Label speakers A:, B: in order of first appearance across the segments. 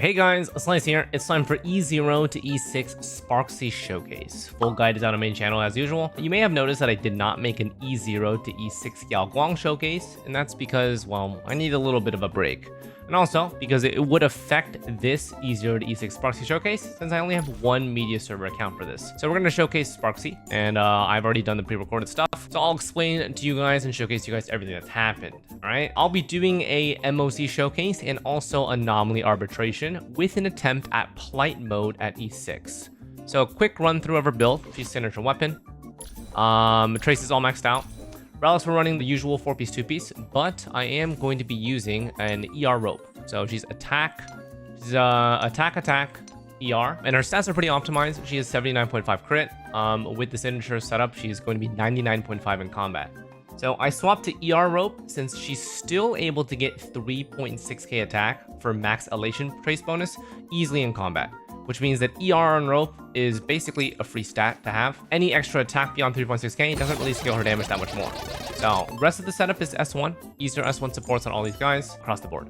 A: Hey guys, Xlice here. It's time for E0 to E6 Sparxie Showcase. Full guide is on our main channel as usual. You may have noticed that I did not make an E0 to E6 Yao Guang showcase, and that's because, well, I need a little bit of a break. And also, because it would affect this E0 to E6 Sparxie Showcase, since I only have one media server account for this. So we're going to showcase Sparxie, and I've already done the pre-recorded stuff. So I'll explain to you guys and showcase to you guys everything that's happened. Alright, I'll be doing a MOC showcase and also anomaly arbitration with an attempt at Plight mode at E6. So a quick run through of her build. She's signature weapon. Trace is all maxed out. Relics, we're running the usual 4-piece, 2-piece, but I am going to be using an ER rope. So she's attack, attack, ER, and her stats are pretty optimized. She has 79.5 crit. With the signature setup, she's going to be 99.5 in combat. So I swapped to ER rope since she's still able to get 3.6k attack for max elation trace bonus easily in combat, which means that ER on rope is basically a free stat to have. Any extra attack beyond 3.6k doesn't really scale her damage that much more. So rest of the setup is S1. Easier S1 supports on all these guys across the board.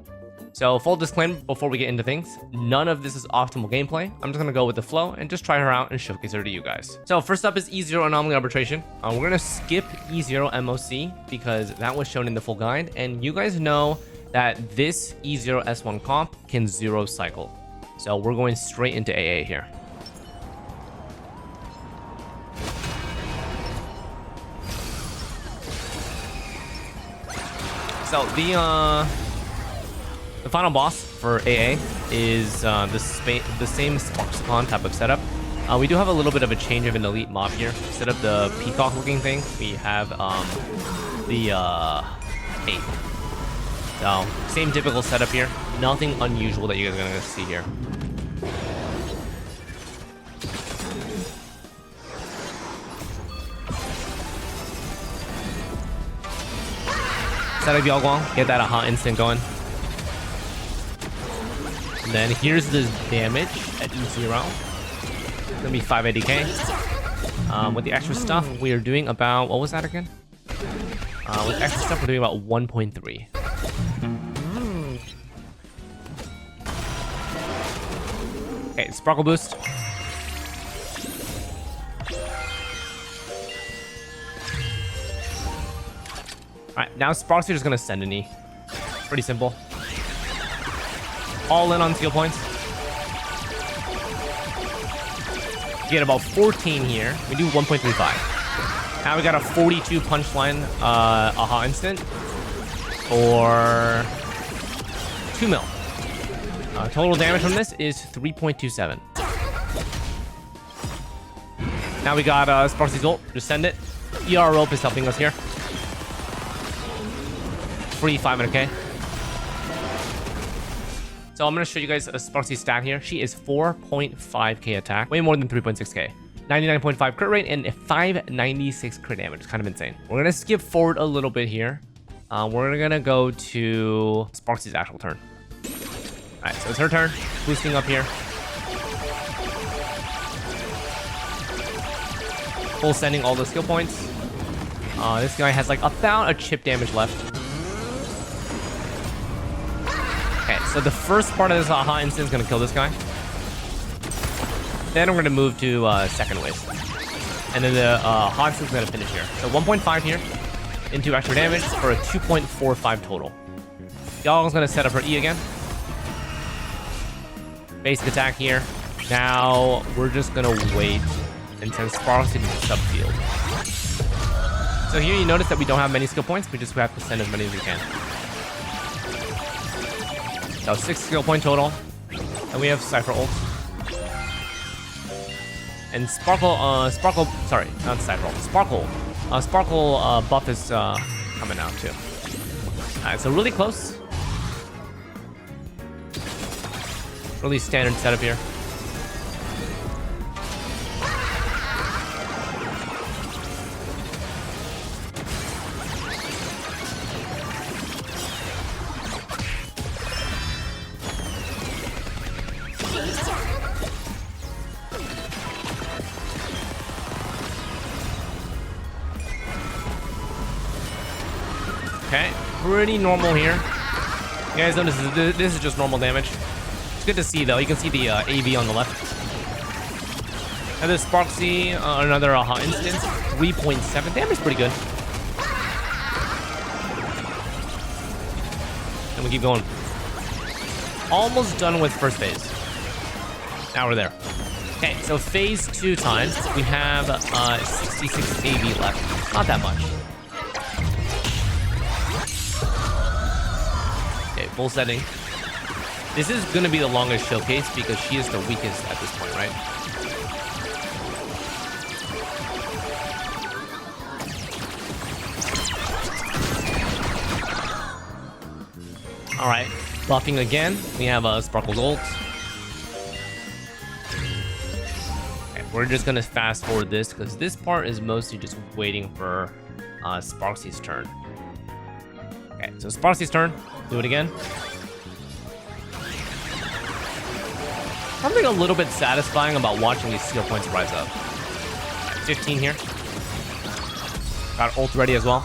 A: So full disclaimer before we get into things, none of this is optimal gameplay. I'm just gonna go with the flow and just try her out and showcase her to you guys. So first up is E0 Anomaly Arbitration. We're gonna skip E0 MOC because that was shown in the full guide, and you guys know that this E0 S1 comp can 0 cycle. So we're going straight into AA here. So the final boss for AA is the same Sparxie type of setup. We do have a little bit of a change of an elite mob here. Instead of the peacock looking thing, we have the 8. So same typical setup here. Nothing unusual that you guys are gonna see here. Set up Yao Guang, get that aha instant going. And then here's the damage at E0. It's gonna be 580k. With the extra stuff, we are doing about, what was that again? With extra stuff, we're doing about 1.3. Okay, Sparkle Boost. Alright, now Sparxie is gonna send a knee. Pretty simple. All in on skill points. Get about 14 here. We do 1.35. Now we got a 42 punchline aha instant for 2 mil. Total damage from this is 3.27. Now we got Sparxie's ult. Just send it. ER rope is helping us here. Free 500k. So I'm going to show you guys a Sparxie stat here. She is 4.5k attack, way more than 3.6k. 99.5 crit rate and 596 crit damage. It's kind of insane. We're going to skip forward a little bit here. We're going to go to Sparxie's actual turn. Alright, so it's her turn. Boosting up here. Full sending all the skill points. This guy has like about a chip damage left. Okay, so the first part of this aha instant is going to kill this guy. Then we're going to move to second wave. And then the aha instant is going to finish here. So 1.5 here into extra damage for a 2.45 total. Y'all is going to set up her E again. Basic attack here. Now we're just going to wait and send Sparxie to the subfield. So here you notice that we don't have many skill points. We just have to send as many as we can. So 6 skill point total, and we have Cypher ult. And Sparkle buff is coming out too. Alright, so really close. Really standard setup here. Okay, pretty normal here. You guys notice this is just normal damage. It's good to see, though. You can see the AV on the left. Another Sparxie, another aha instance. 3.7 damage, pretty good. And we keep going. Almost done with first phase. Now we're there. Okay, so phase 2 times, we have 66 AV left. Not that much. Okay, full setting. This is going to be the longest showcase because she is the weakest at this point, right? Alright, buffing again. We have Sparkle's ult. Okay, we're just going to fast forward this because this part is mostly just waiting for Sparxie's turn. Okay, so Sparxie's turn. Do it again. Something a little bit satisfying about watching these skill points rise up. Right, 15 here. Got ult ready as well.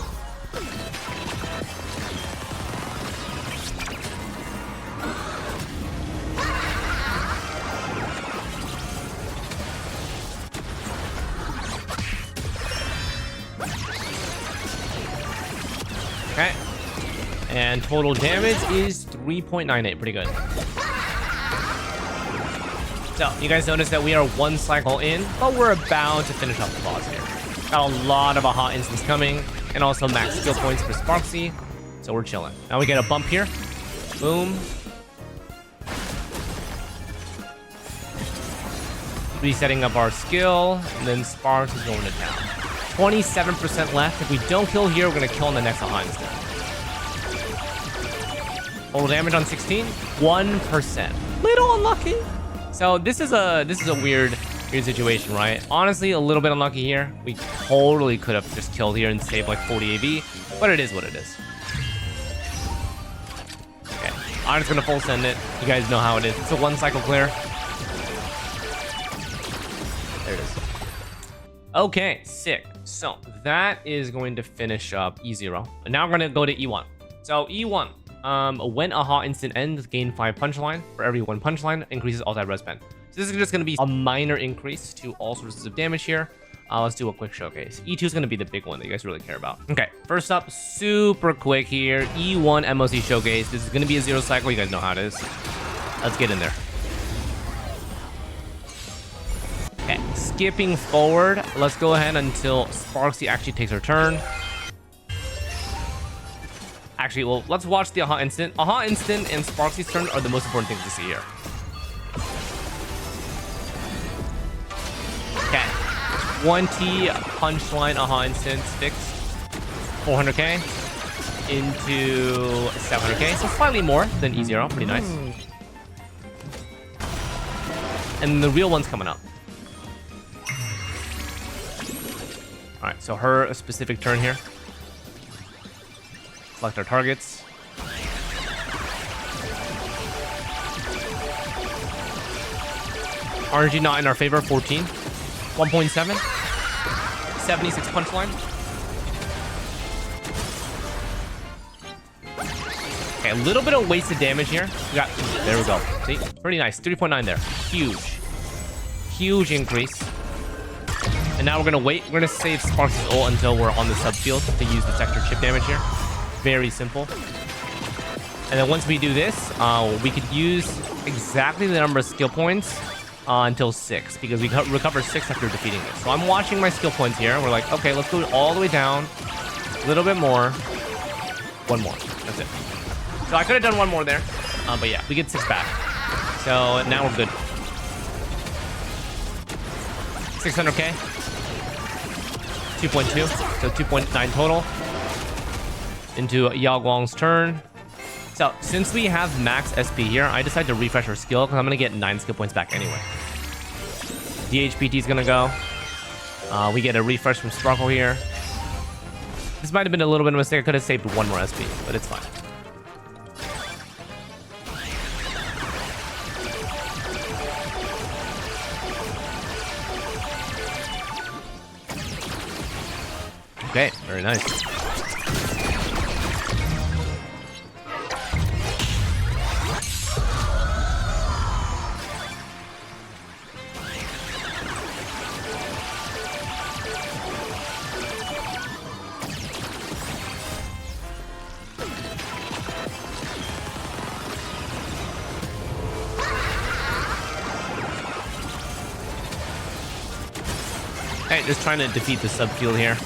A: Okay. And total damage is 3.98. Pretty good. So, you guys notice that we are 1 cycle in, but we're about to finish off the boss here. Got a lot of aha instants coming, and also max skill points for Sparxie, so we're chilling. Now we get a bump here. Boom. Resetting up our skill, and then Sparx is going to town. 27% left. If we don't kill here, we're going to kill on the next aha instant. Total damage on 16, 1%. Little unlucky. So this is a weird situation, right? Honestly, a little bit unlucky here. We totally could have just killed here and saved like 40 AV, but it is what it is. Okay, I'm just gonna full send it. You guys know how it is. It's a 1 cycle clear. There it is. Okay, sick. So that is going to finish up E0. And now we're gonna go to E1. So E1. When aha instant ends, gain 5 punchline. For every 1 punchline, increases ulti res pen. So this is just going to be a minor increase to all sources of damage here. Let's do a quick showcase. E2 is going to be the big one that you guys really care about. Okay, first up, super quick here. E1 MOC showcase. This is going to be a 0 cycle. You guys know how it is. Let's get in there. Okay, skipping forward. Let's go ahead until Sparxie actually takes her turn. Actually, well, let's watch the aha instant. Aha instant and Sparxie's turn are the most important things to see here. Okay. 20 punchline aha instants fixed. 400k into 700k. So slightly more than E0. Pretty nice. And the real one's coming up. Alright, so her specific turn here. Select our targets. RNG not in our favor, 14. 1.7. 76 punchline. Okay, a little bit of wasted damage here. There we go. See? Pretty nice. 3.9 there. Huge. Huge increase. And now we're going to wait. We're going to save Sparxie's ult until we're on the subfield to use the sector chip damage here. Very simple. And then once we do this, we could use exactly the number of skill points until 6, because we recover 6 after defeating it. So I'm watching my skill points here. We're like, okay, let's go all the way down. A little bit more. 1 more. That's it. So I could have done 1 more there. But yeah, we get 6 back. So now we're good. 600k. 2.2. So 2.9 total. Into Yao Guang's turn. So, since we have max SP here, I decided to refresh her skill because I'm going to get 9 skill points back anyway. DHPT is going to go. We get a refresh from Sparkle here. This might have been a little bit of a mistake. I could have saved 1 more SP, but it's fine. Okay, very nice. Hey, just trying to defeat the subfield here.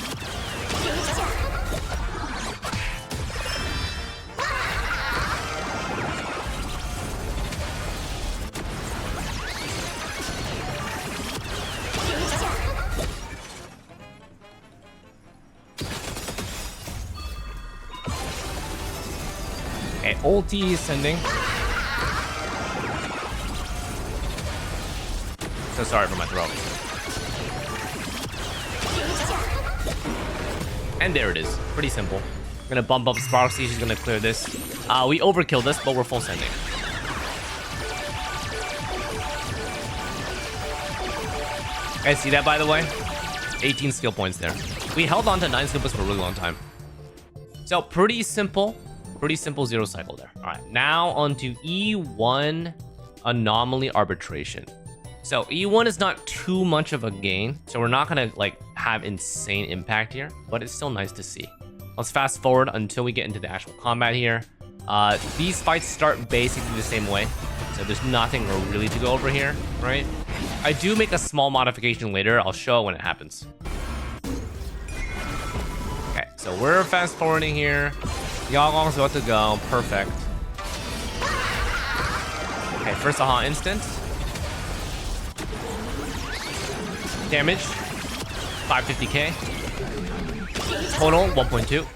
A: Okay, ulti sending. So sorry for my throat. And there it is. Pretty simple. I'm gonna bump up Sparxie. She's gonna clear this. We overkill this, but we're full sending. Guys, see that, by the way? 18 skill points there. We held on to 9 skill points for a really long time. So, pretty simple zero cycle there. All right, now onto E1 Anomaly Arbitration. So E1 is not too much of a gain, so we're not gonna like have insane impact here, but it's still nice to see. Let's fast forward until we get into the actual combat here. These fights start basically the same way, so there's nothing really to go over here, right? I do make a small modification later. I'll show it when it happens. Okay, so we're fast forwarding here. Yagong's about to go. Perfect. Okay, first Aha instant. Damage 550k. Total 1.2.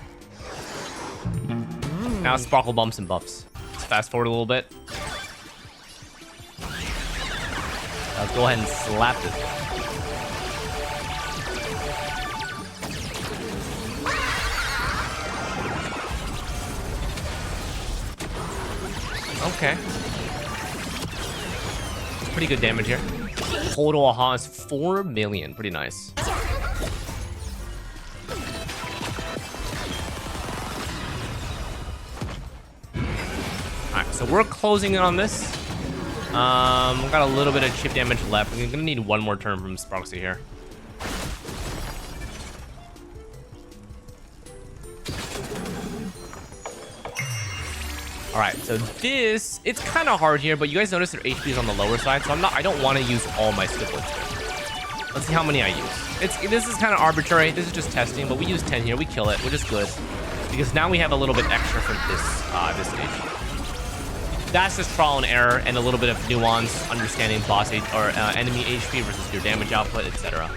A: Now Sparkle bumps and buffs. Let's fast forward a little bit. Let's go ahead and slap this. Okay. Pretty good damage here. Total Aha is 4 million. Pretty nice. Alright, so we're closing in on this. We've got a little bit of chip damage left. We're gonna need one more turn from Sparxie here. Alright, so this, it's kind of hard here, but you guys notice their HP is on the lower side, so I don't want to use all my skill points here. Let's see how many I use. This is kind of arbitrary. This is just testing, but we use 10 here. We kill it, which is good. Because now we have a little bit extra for this stage. That's just trial and error and a little bit of nuance, understanding boss or enemy HP versus your damage output, etc.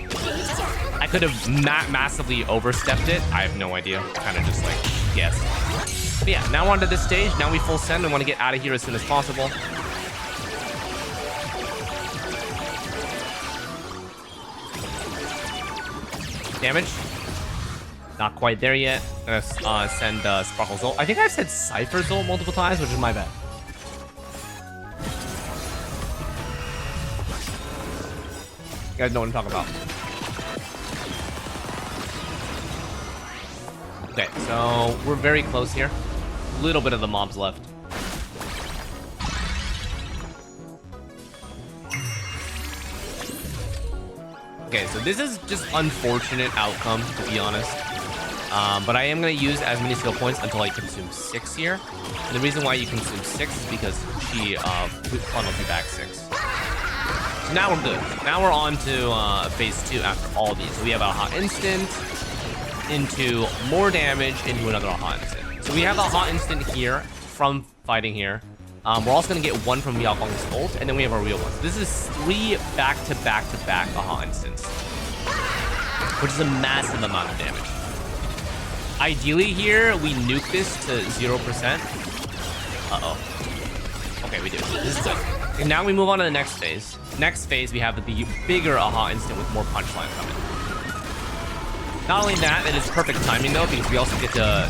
A: I could have massively overstepped it. I have no idea. Kind of just like guess. But yeah, now we're onto this stage. Now we full send. We want to get out of here as soon as possible. Damage. Not quite there yet. I'm gonna send Sparkle's ult. I think I've said Cypher's ult multiple times, which is my bad. You guys know what I'm talking about. Okay, so we're very close here. A little bit of the mobs left. Okay, so this is just unfortunate outcome, to be honest. But I am going to use as many skill points until I consume 6 here. And the reason why you consume 6 is because she funnels you back 6. So now we're good. Now we're on to phase 2 after all these. So we have a hot instant into more damage into another hot instant. So we have a hot instant here from fighting here. We're also going to get 1 from Yagong's ult, and then we have our real one. So this is 3 back-to-back-to-back aha instants, which is a massive amount of damage. Ideally here, we nuke this to 0%. Uh-oh. Okay, we do. This is good. And now we move on to the next phase. Next phase, we have the bigger aha instant with more punchline coming. Not only that, it is perfect timing though, because we also get to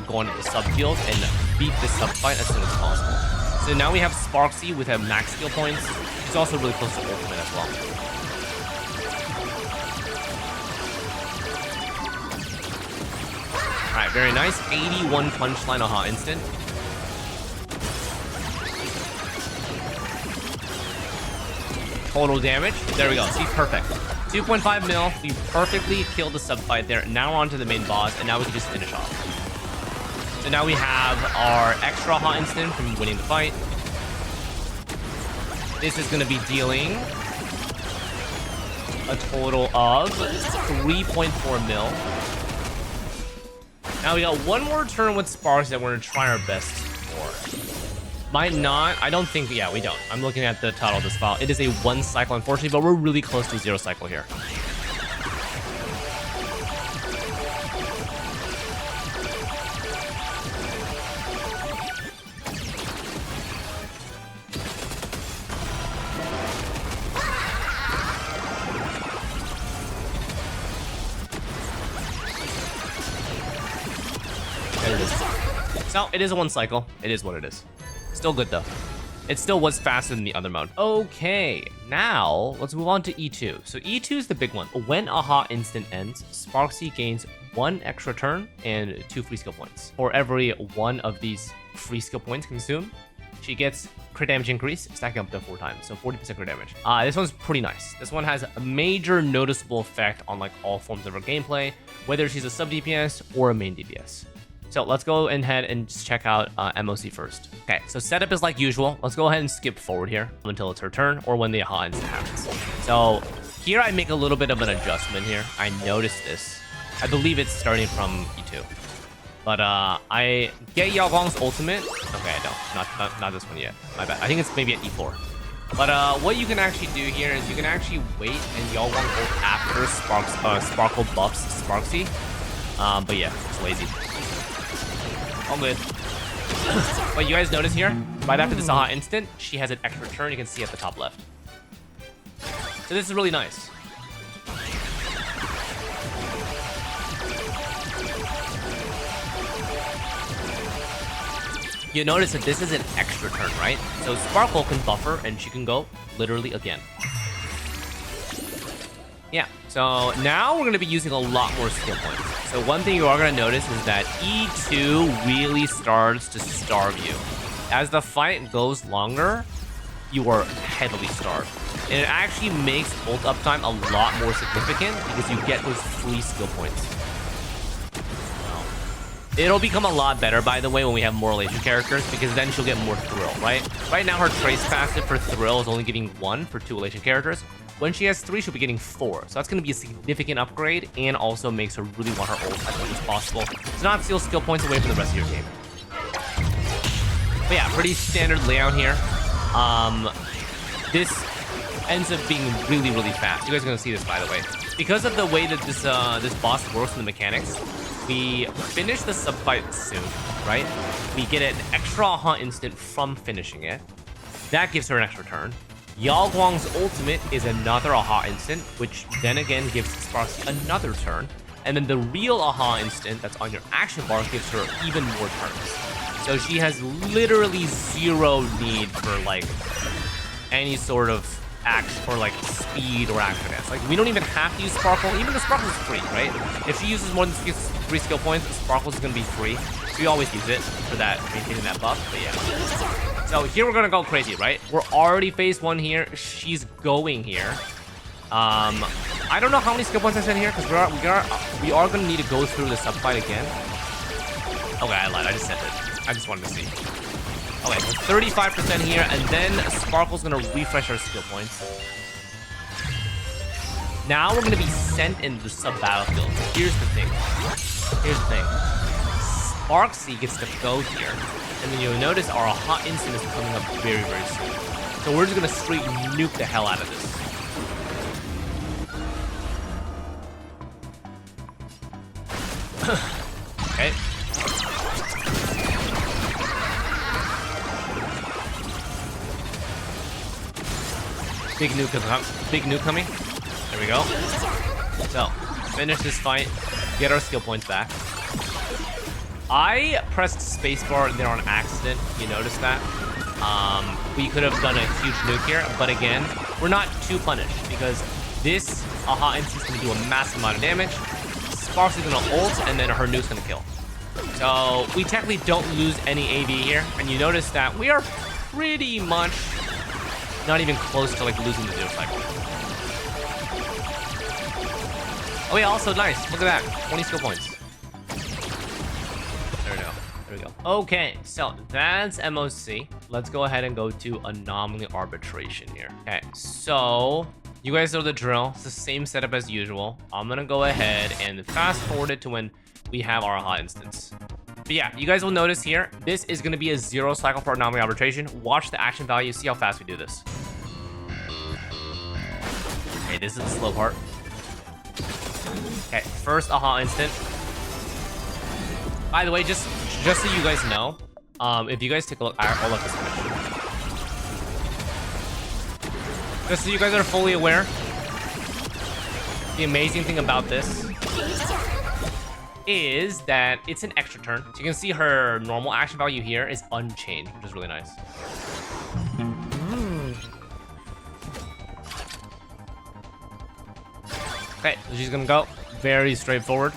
A: go into the subfield and beat this subfight as soon as possible. So now we have Sparxie with a max skill points. He's also really close to ultimate as well. Alright, very nice. 81 punchline aha instant. Total damage. There we go. See, perfect. 2.5 mil. We perfectly killed the subfight there. Now we're on to the main boss, and now we can just finish off. So now we have our extra hot instant from winning the fight. This is going to be dealing a total of 3.4 mil. Now we got one more turn with Sparxie that we're gonna try our best for. Might not. I don't think. Yeah, we don't. I'm looking at the title of this file. It is a 1 cycle, unfortunately, but we're really close to 0 cycle here. There it is. So it is a 1 cycle. It is what it is. Still good though. It still was faster than the other mode. Okay, now let's move on to E2. So E2 is the big one. When a hot instant ends, Sparxie gains 1 extra turn and 2 free skill points. For every 1 of these free skill points consumed, she gets crit damage increase, stacking up to 4 times, so 40% crit damage. This one's pretty nice. This one has a major noticeable effect on like all forms of her gameplay, whether she's a sub DPS or a main DPS. So let's go ahead and just check out MOC first. Okay, so setup is like usual. Let's go ahead and skip forward here until it's her turn or when the hot instant happens. So here I make a little bit of an adjustment here. I noticed this. I believe it's starting from E2. But I get Yao Guang's ultimate. Okay, I don't. Not this one yet. My bad. I think it's maybe at E4. But what you can actually do here is you can actually wait and Yao Guang ult after Sparkle buffs Sparxie. But yeah, it's lazy. All good. But you guys notice here, right after this hot instant, she has an extra turn. You can see at the top left. So this is really nice. You notice that this is an extra turn, right? So Sparkle can buffer and she can go literally again. Yeah, so now we're going to be using a lot more skill points. So one thing you are going to notice is that E2 really starts to starve you. As the fight goes longer, you are heavily starved. And it actually makes ult uptime a lot more significant because you get those free skill points. It'll become a lot better, by the way, when we have more Elation characters, because then she'll get more Thrill, right? Right now, her Trace passive for Thrill is only giving 1 for 2 Elation characters. When she has 3, she'll be getting 4. So that's going to be a significant upgrade, and also makes her really want her ult as much as possible to not steal skill points away from the rest of your game. But yeah, pretty standard layout here. This ends up being really, really fast. You guys are going to see this, by the way. Because of the way that this boss works in the mechanics, we finish the sub-fight soon, right? We get an extra hot instant from finishing it. That gives her an extra turn. Yao Guang's ultimate is another aha instant, which then again gives Sparxie another turn. And then the real aha instant that's on your action bar gives her even more turns. So she has literally 0 need for like any sort of action or like speed or action dance. Like we don't even have to use Sparkle. Even the Sparkle is free, right? If she uses more than 3 skill points, Sparkle is gonna be free. So we always use it for that, maintaining that buff. But yeah. So here we're gonna go crazy, right? We're already phase 1 here. She's going here. I don't know how many skill points I said here because we are gonna need to go through the sub fight again. Okay, I lied. I just said it. I just wanted to see. Okay, so 35% here, and then Sparkle's gonna refresh our skill points. Now we're gonna be sent into the sub battlefield. Here's the thing. Sparxie gets to go here, and then you'll notice our hot instant is coming up very, very soon. So we're just gonna straight nuke the hell out of this. Okay. Big nuke coming. There we go. So, finish this fight. Get our skill points back. I pressed spacebar there on accident. You noticed that? We could have done a huge nuke here, but again, we're not too punished because this aha instant is going to do a massive amount of damage. Sparxie's going to ult, and then her nuke's going to kill. So, we technically don't lose any AD here, and you notice that we are pretty much not even close to like losing the 0 cycle. Oh yeah, also nice. Look at that. 20 skill points. There we go. There we go. Okay, so that's MOC. Let's go ahead and go to Anomaly Arbitration here. Okay, so You guys know the drill. It's the same setup as usual. I'm gonna go ahead and fast forward it to when we have our hot instance. But yeah, you guys will notice here, this is gonna be a 0 cycle for anomaly arbitration. Watch the action value, see how fast we do this. Okay, this is the slow part. Okay, first aha instant. By the way, just so you guys know, if you guys take a look, I'll let this finish. Just so you guys are fully aware, the amazing thing about this is that it's an extra turn. So you can see her normal action value here is unchanged, which is really nice. Okay, so she's gonna go. Very straightforward.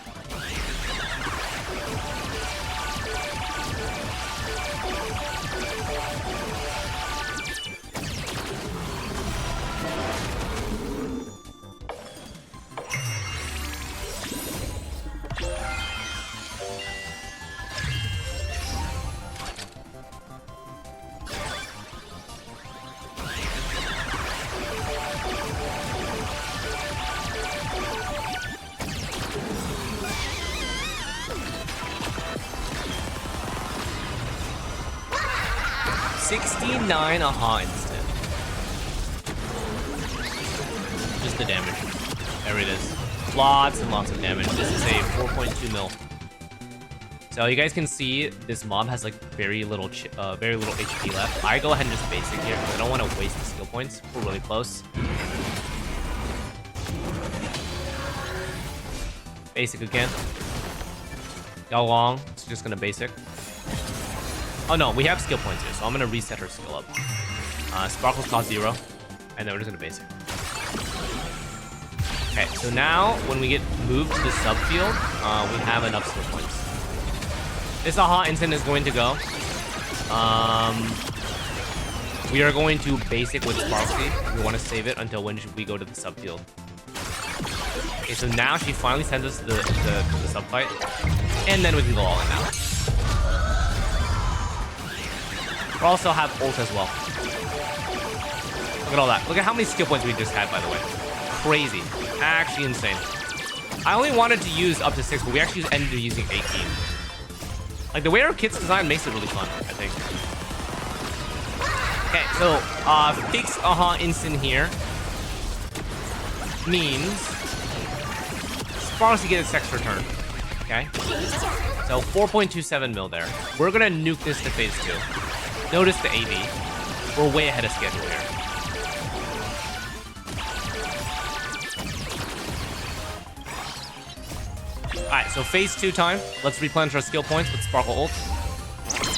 A: $69 aha instant. Just the damage. There it is. Lots and lots of damage. This is a 4.2 mil. So you guys can see this mob has like very little HP left. I go ahead and just basic here because I don't want to waste the skill points. We're really close. Basic again. How long? It's just gonna basic. Oh no, we have skill points here, so I'm gonna reset her skill up. Sparkles cost 0, and then we're just gonna basic. Okay, so now when we get moved to the subfield, we have enough skill points. This aha instant is going to go. We are going to basic with Sparxie. We want to save it until when we go to the subfield. Okay, so now she finally sends us to the sub fight, and then we can go all in now. We also have ult as well. Look at all that. Look at how many skill points we just had, by the way. Crazy. Actually insane. I only wanted to use up to 6, but we actually ended up using 18. Like, the way our kit's designed makes it really fun, I think. Okay, so, fixed aha instant here means Sparxie gets its extra turn. Okay? So, 4.27 mil there. We're gonna nuke this to phase 2. Notice the AV. We're way ahead of schedule here. Alright, so phase 2 time. Let's replenish our skill points with Sparkle ult.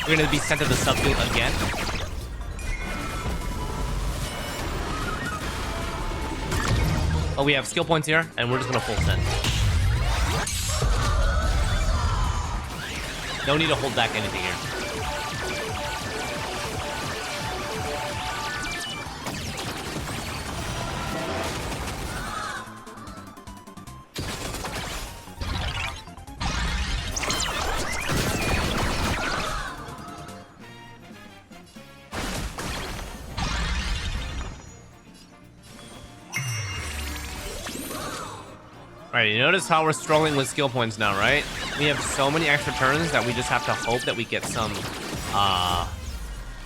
A: We're going to be sent to the subfield again. Oh, we have skill points here, and we're just going to full send. No need to hold back anything here. Alright, you notice how we're struggling with skill points now, right? We have so many extra turns that we just have to hope that we get some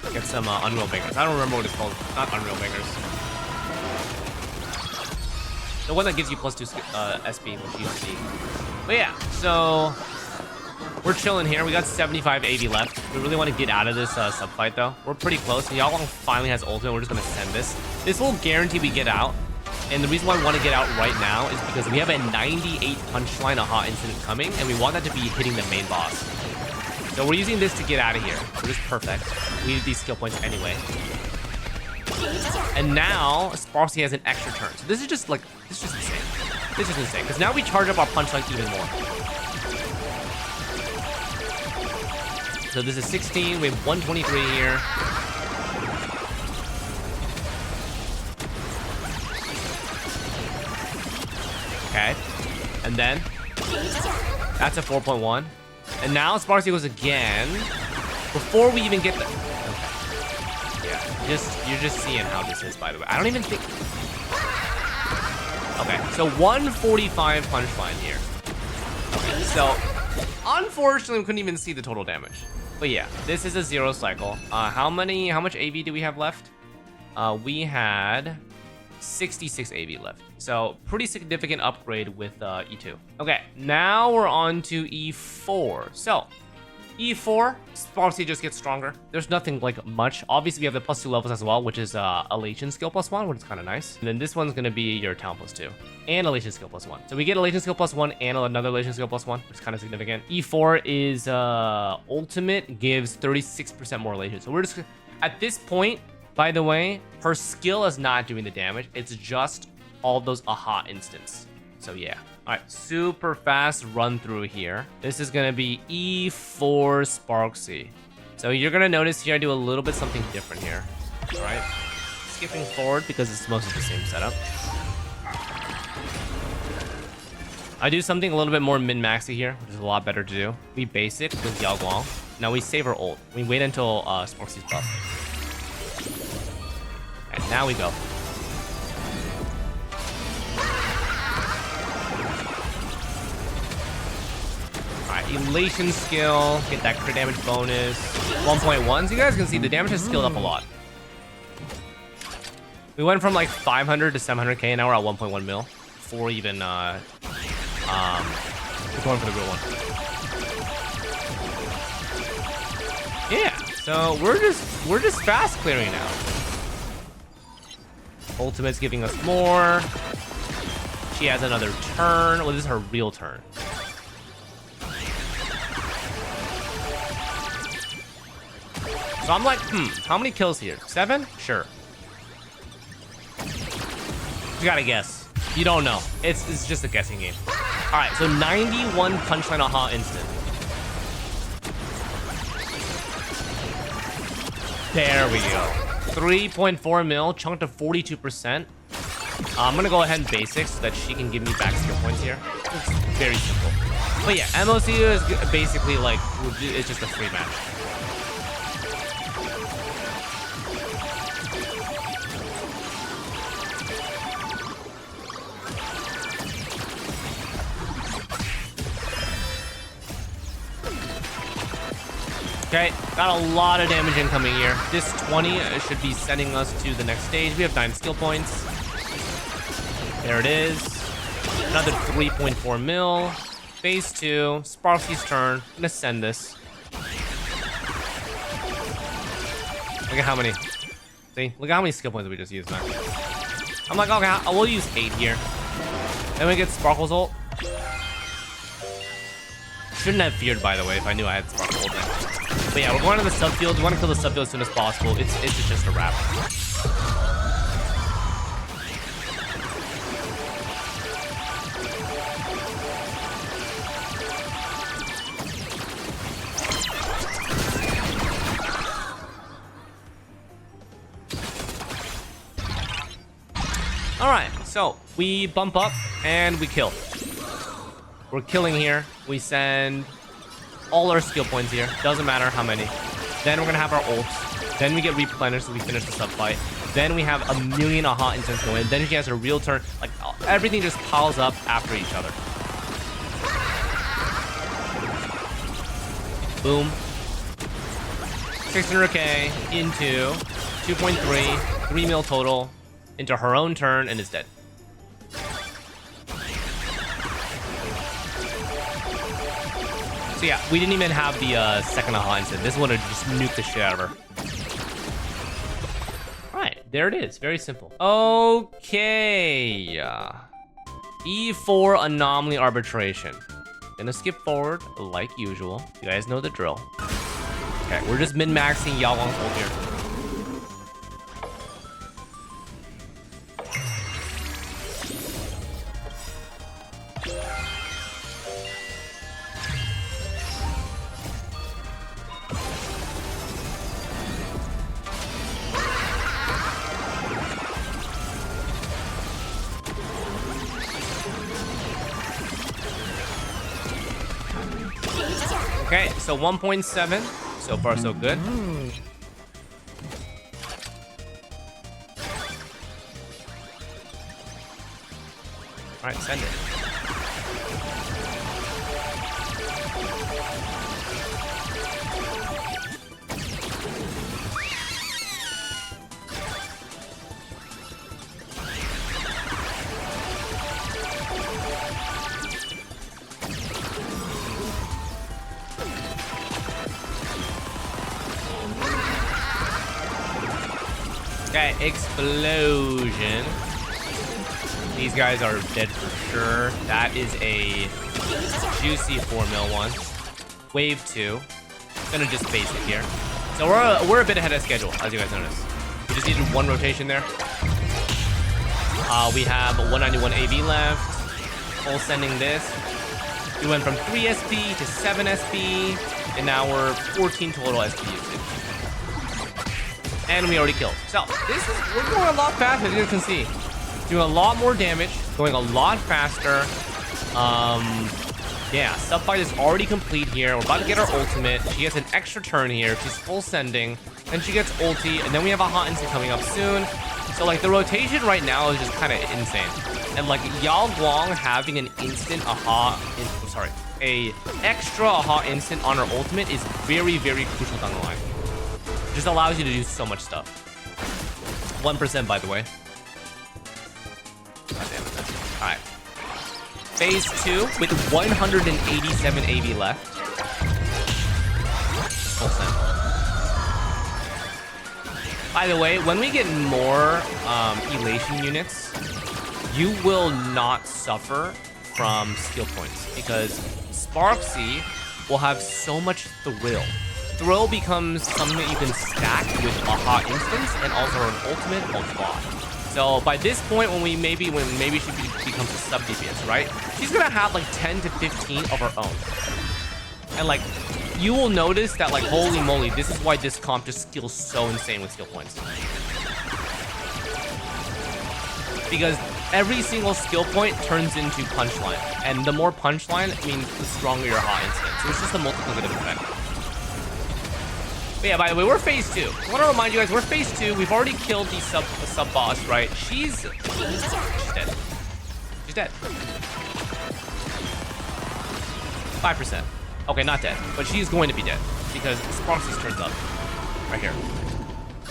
A: Unreal Bangers. I don't remember what it's called. Not Unreal Bangers. The one that gives you +2 SP, which you see. But yeah, so we're chilling here. We got 75 AV left. We really want to get out of this sub fight though. We're pretty close. And Yawong finally has ultimate. We're just gonna send this. This will guarantee we get out. And the reason why we want to get out right now is because we have a 98 punchline aha incident coming, and we want that to be hitting the main boss. So we're using this to get out of here, which is perfect. We need these skill points anyway. And now Sparxie has an extra turn. So this is just like, this is just insane. This is insane, because now we charge up our punchline even more. So this is 16, we have 123 here. Okay, and then that's a 4.1, and now Sparxie goes again before we even get the. Okay, yeah, you're just seeing how this is. By the way, I don't even think. Okay, so 145 punchline here. Okay, so unfortunately, we couldn't even see the total damage. But yeah, this is a 0 cycle. How much AV do we have left? We had 66 AV left. So pretty significant upgrade with E2. Okay, now we're on to E4. So E4, Sparxie just gets stronger. There's nothing like much. Obviously, we have the +2 levels as well, which is Elation skill +1, which is kind of nice. And then this one's gonna be your Talent +2 and Elation skill +1. So we get Elation skill +1 and another Elation skill +1, which is kind of significant. E4 is Ultimate gives 36% more Elation. So we're just at this point. By the way, her skill is not doing the damage. It's just all those aha instants. So yeah. All right, super fast run through here. This is gonna be E4 Sparxie. So you're gonna notice here I do a little bit something different here. All right, skipping forward because it's mostly the same setup. I do something a little bit more min-maxy here, which is a lot better to do. We basic with Yao Guang. Now we save our ult. We wait until Sparxie's buff. And now we go. Alright, Elation skill, get that crit damage bonus. 1.1, so you guys can see the damage has scaled up a lot. We went from like 500 to 700k, and now we're at 1.1 mil. Before even, going for the real one. Yeah, so we're just fast clearing now. Ultimate's giving us more. She has another turn. Well, this is her real turn. So I'm like, how many kills here? 7? Sure. You gotta guess. You don't know. It's just a guessing game. All right, so 91 punchline aha instant. There we go. 3.4 mil, chunked to 42%. I'm gonna go ahead and basic so that she can give me back skill points here. It's very simple. But yeah, MOC is basically like, it's just a free match. Okay, got a lot of damage incoming here. This 20 should be sending us to the next stage. We have 9 skill points. There it is. Another 3.4 mil. Phase 2. Sparxie's turn. I'm gonna send this. Look at how many. See? Look at how many skill points we just used, man. I'm like, okay, we'll use 8 here. Then we get Sparkle's ult. Shouldn't have feared, by the way, if I knew I had Sparkle ult then. But yeah, we're going to the subfield. We want to kill the subfield as soon as possible. It's just a wrap. All right, so we bump up and we kill. We're killing here. We send all our skill points here. Doesn't matter how many. Then we're gonna have our ults. Then we get replenished so we finish the sub fight. Then we have a million aha instants going. Then she has her real turn. Like everything just piles up after each other. Boom. 600k into 2.3, 3 mil total into her own turn and is dead. So yeah, we didn't even have the second aha instant. This one would just nuke the shit out of her. Alright, there it is. Very simple. Okay. E4 Anomaly Arbitration. Gonna skip forward like usual. You guys know the drill. Okay, we're just min-maxing Yao Guang's ult here. Okay, so 1.7. So far, so good. Alright, send it. Okay, explosion. These guys are dead for sure. That is a juicy 4-mil one. Wave 2. Gonna just base it here. So we're a bit ahead of schedule, as you guys notice. We just needed 1 rotation there. We have 191 AV left. Full sending this. We went from 3 SP to 7 SP, and now we're 14 total SP usage. And we already killed. So we're going a lot faster, as you can see. Doing a lot more damage, going a lot faster. Yeah, sub fight is already complete here. We're about to get our ultimate. She gets an extra turn here. She's full sending, and she gets ulti, and then we have a hot instant coming up soon. So like the rotation right now is just kind of insane. And like Yao Guang having an instant a extra aha instant on her ultimate is very, very crucial down the line. Just allows you to do so much stuff. 1% by the way. God damn it. Alright. Phase 2 with 187 AV left. Full send. By the way, when we get more elation units, you will not suffer from skill points because Sparxie will have so much thrill. Thrill becomes something that you can stack with a hot instance and also an ultimate called bot. So by this point, when maybe she becomes a sub DPS, right? She's gonna have like 10 to 15 of her own. And like, you will notice that like, holy moly, this is why this comp just skills so insane with skill points. Because every single skill point turns into punchline. And the more punchline means the stronger your hot instant. So it's just a multiplicative effect. But yeah, by the way, we're phase 2. I want to remind you guys, we're phase 2. We've already killed the sub boss, right? She's dead. She's dead. 5%. Okay, not dead, but she's going to be dead because Sparxie turns up right here.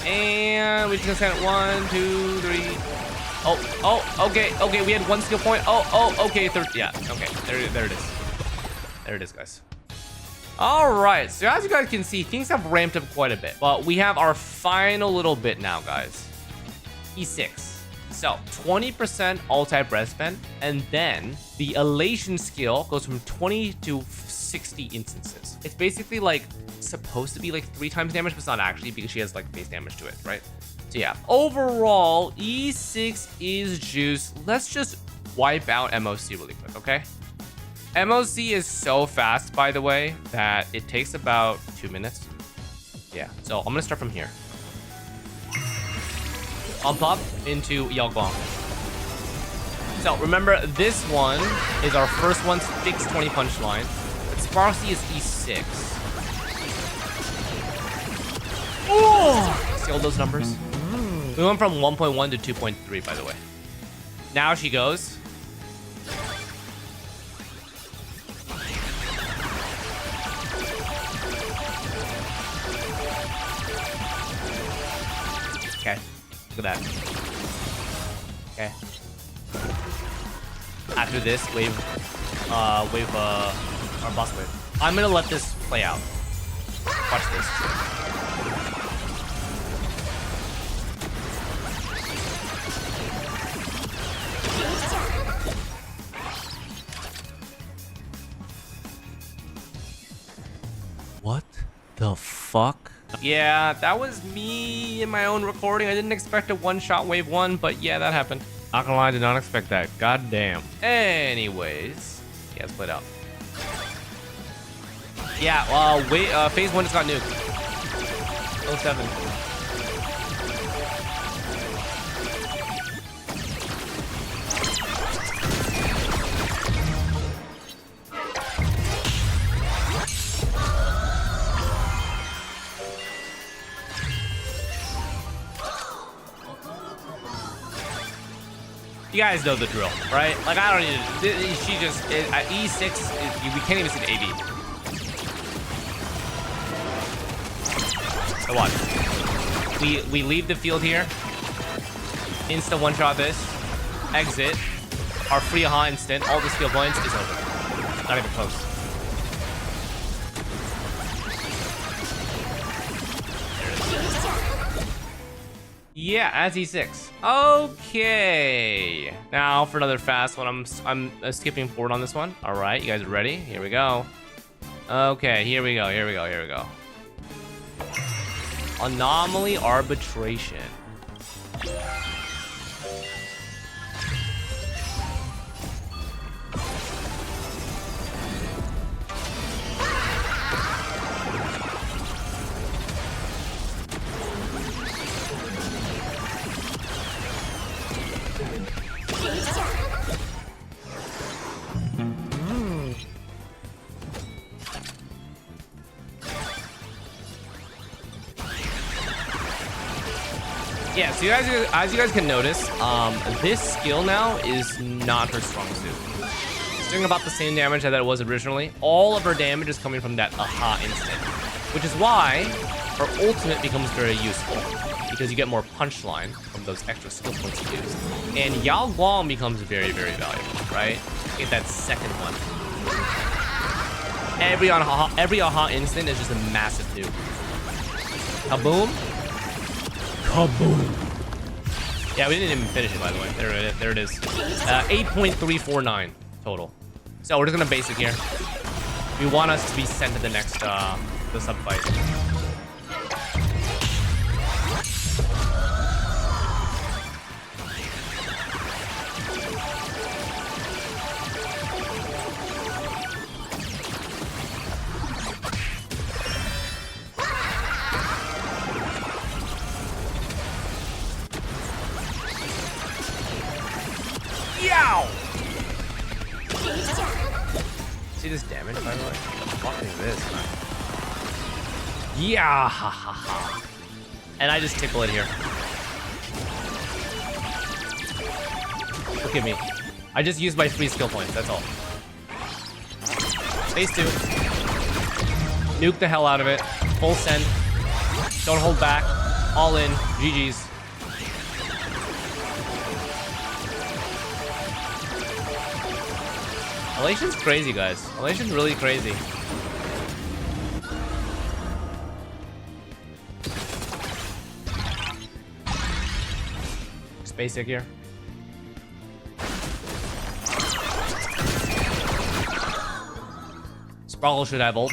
A: And we just gonna send it 1, 2, 3. Oh, okay. We had 1 skill point. Okay, third. Yeah, okay. There it is. There it is, guys. All right, so as you guys can see, things have ramped up quite a bit, but we have our final little bit now, guys. E6. So 20% all-type breath spend, and then the elation skill goes from 20 to 60 instances. It's basically like supposed to be like 3 times damage, but it's not actually because she has like base damage to it, right? So yeah, overall, E6 is juice. Let's just wipe out MOC really quick, okay? MOC is so fast, by the way, that it takes about 2 minutes. Yeah, so I'm gonna start from here. I'll pop into Yao Guang. So remember, this one is our first one's fixed 20 punch line. But Sparxie is E6. Oh! See all those numbers? We went from 1.1 to 2.3, by the way. Now she goes. Okay, look at that. Okay. After this, our boss wave. I'm gonna let this play out. Watch this. What the fuck? Yeah, that was me in my own recording. I didn't expect a one-shot wave 1, but yeah, that happened. Not gonna lie, I did not expect that. God damn. Anyways, yeah, let's play it out. Yeah, phase 1 just got nuked. 07. You guys know the drill, right? Like, I don't need to, she just, at E6, we can't even see the AD. So watch. We leave the field here. Insta one-shot this. Exit. Our free aha instant. All the skill points is over. Not even close. Yeah, as E6. Okay. Now for another fast one. I'm skipping forward on this one. All right, you guys are ready? Here we go. Okay, here we go. Anomaly arbitration. Yeah, so as you guys can notice, this skill now is not her strong suit. It's doing about the same damage that it was originally. All of her damage is coming from that aha instant, which is why her ultimate becomes very useful, because you get more punchline from those extra skill points you use. And Yao Guang becomes very, very valuable, right? Get that second one. Every aha instant is just a massive nuke. Kaboom. Kaboom. Yeah, we didn't even finish it, by the way. There it is. 8.349 total. So we're just gonna basic here. We want us to be sent to the next the sub fight. Yow! See this damage, by the way? What the fuck is this, man? Yeah, ha ha ha. And I just tickle it here. Look at me. I just used my free skill points, that's all. Phase 2. Nuke the hell out of it. Full send. Don't hold back. All in. GG's. ELATION's crazy, guys. ELATION's really crazy. Just basic here. Sparxie should have ult.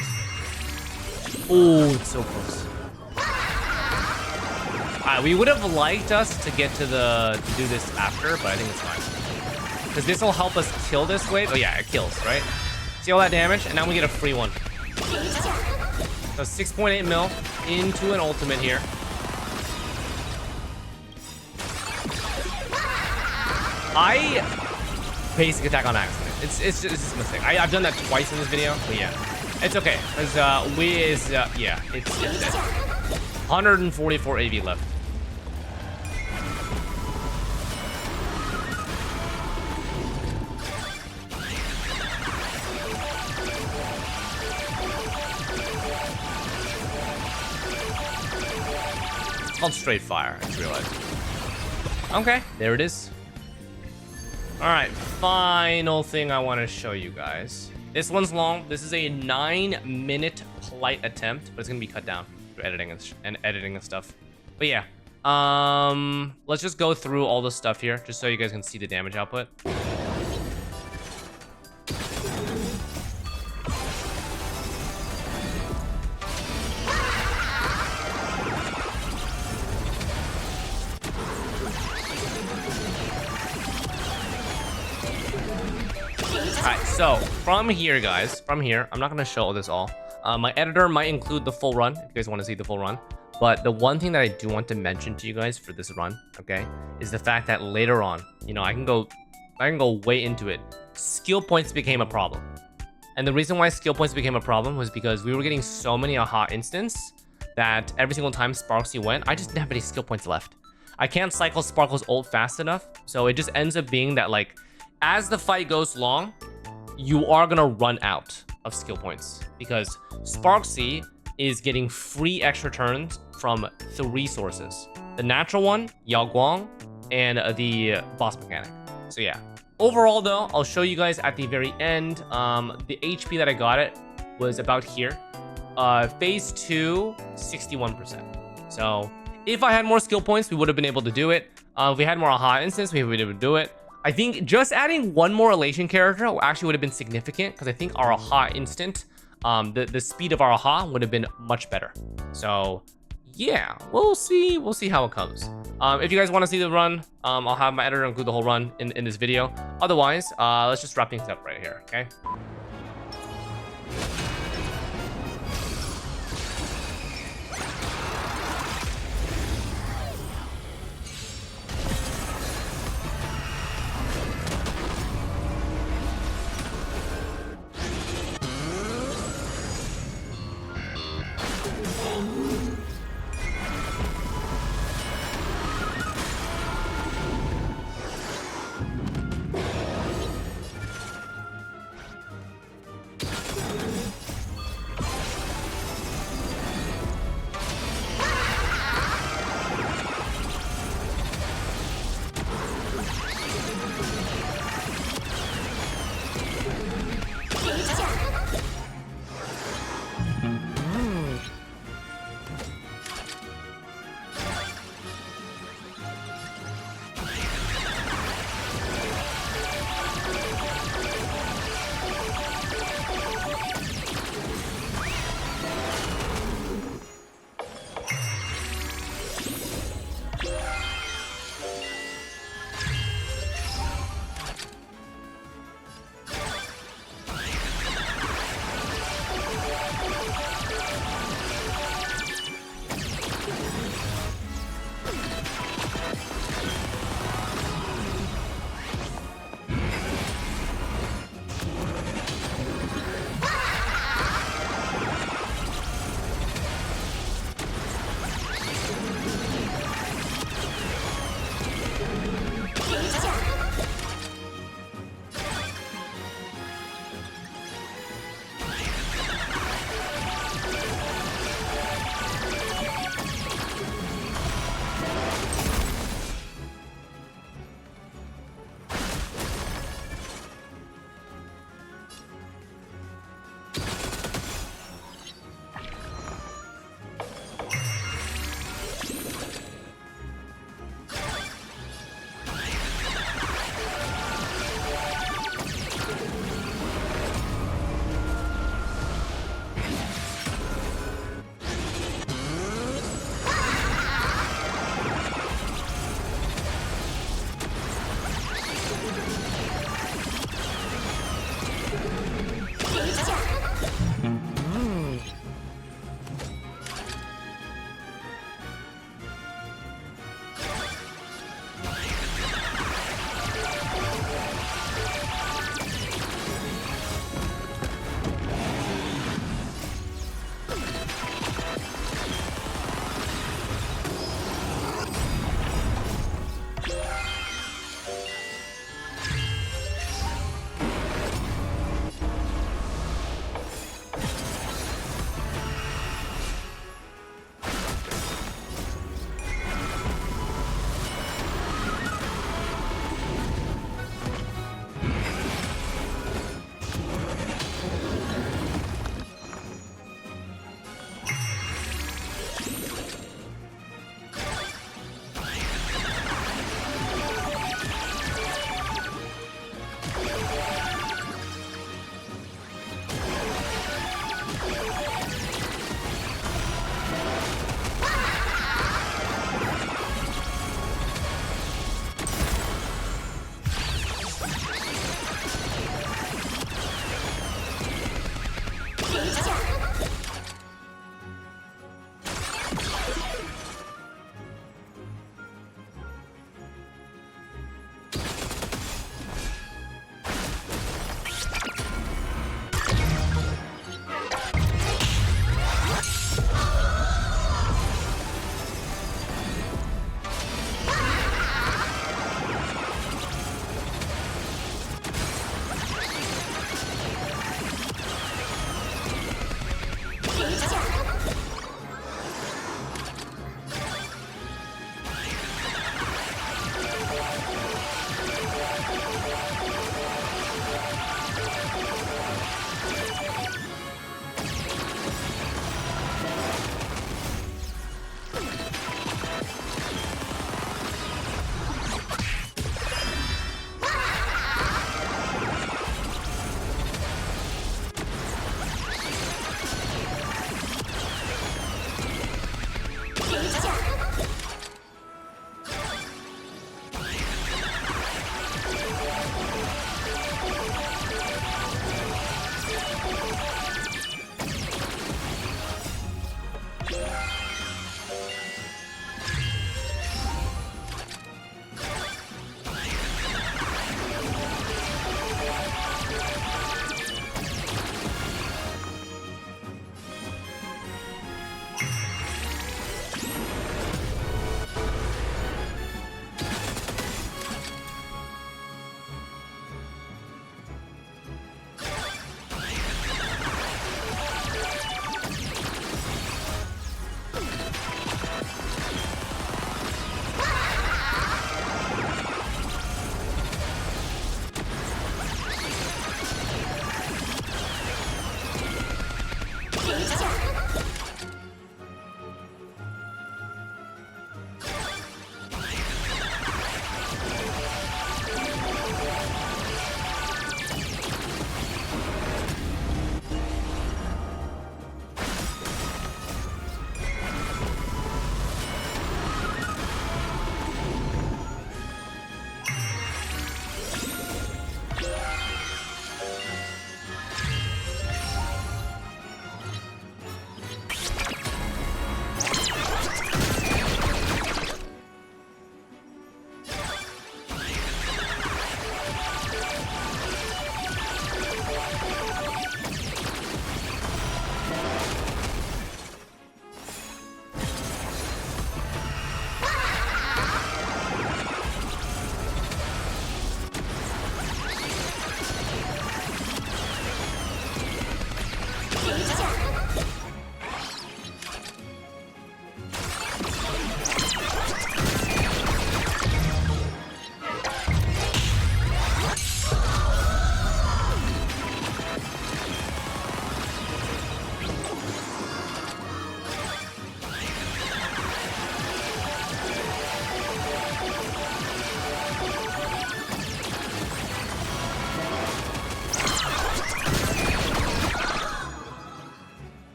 A: Oh, it's so close. Alright, we would have liked us to get to do this after, but I think it's fine. Because this will help us kill this wave. Oh yeah, it kills, right? See all that damage? And now we get a free one. So 6.8 mil into an ultimate here. I basic attack on accident. It's just a mistake. I've done that twice in this video, but yeah. It's okay. Because yeah, it's dead. 144 AV left. Called straight fire, I just realized. Okay, there it is. All right, final thing I want to show you guys. This one's long. This is a 9-minute Plight attempt, but it's gonna be cut down for editing and editing and stuff. But yeah, let's just go through all the stuff here, just so you guys can see the damage output. Alright, so from here, guys, I'm not gonna show this all. My editor might include the full run if you guys want to see the full run. But the one thing that I do want to mention to you guys for this run, okay, is the fact that later on, you know, I can go way into it. Skill points became a problem. And the reason why skill points became a problem was because we were getting so many aha instants that every single time Sparxie went, I just didn't have any skill points left. I can't cycle Sparkle's ult fast enough. So it just ends up being that, like, as the fight goes long, you are gonna run out of skill points because Sparxie is getting free extra turns from 3 sources: the natural one, Yao Guang, and the boss mechanic. So yeah, overall though, I'll show you guys at the very end. The HP that I got it was about here. Phase 2, 61%. So if I had more skill points, we would have been able to do it. If we had more AHA instance, we would have been able to do it. I think just adding one more elation character actually would have been significant because I think our AHA instant, the speed of our AHA would have been much better. So yeah, we'll see how it comes. If you guys want to see the run, I'll have my editor include the whole run in this video. Otherwise, let's just wrap things up right here, okay?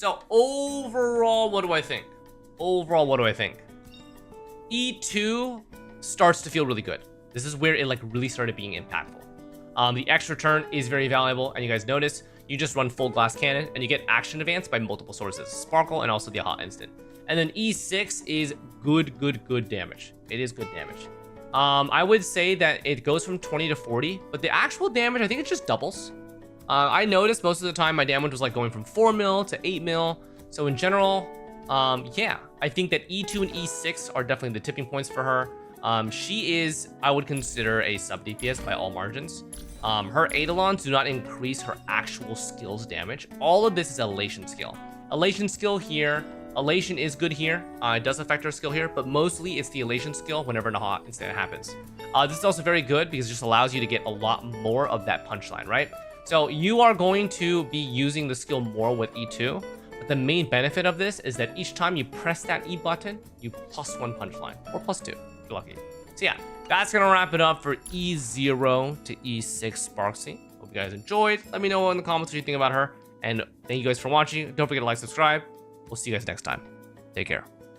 A: So overall, what do I think? Overall, what do I think? E2 starts to feel really good. This is where it like really started being impactful. The extra turn is very valuable, and you guys notice you just run full glass cannon and you get action advance by multiple sources, Sparkle and also the aha instant. And then E6 is good damage. It is good damage. I would say that it goes from 20 to 40, but the actual damage, I think it just doubles. I noticed most of the time my damage was like going from 4 mil to 8 mil. So in general, yeah, I think that E2 and E6 are definitely the tipping points for her. She is, I would consider, a sub DPS by all margins. Her Eidolons do not increase her actual skill's damage. All of this is elation skill. Elation skill here. Elation is good here. It does affect her skill here, but mostly it's the elation skill whenever an aha instant happens. This is also very good because it just allows you to get a lot more of that punchline, right? So you are going to be using the skill more with E2. But the main benefit of this is that each time you press that E button, you +1 punchline, or +2, if you're lucky. So yeah, that's gonna wrap it up for E0 to E6 Sparxie. Hope you guys enjoyed. Let me know in the comments what you think about her. And thank you guys for watching. Don't forget to like, subscribe. We'll see you guys next time. Take care.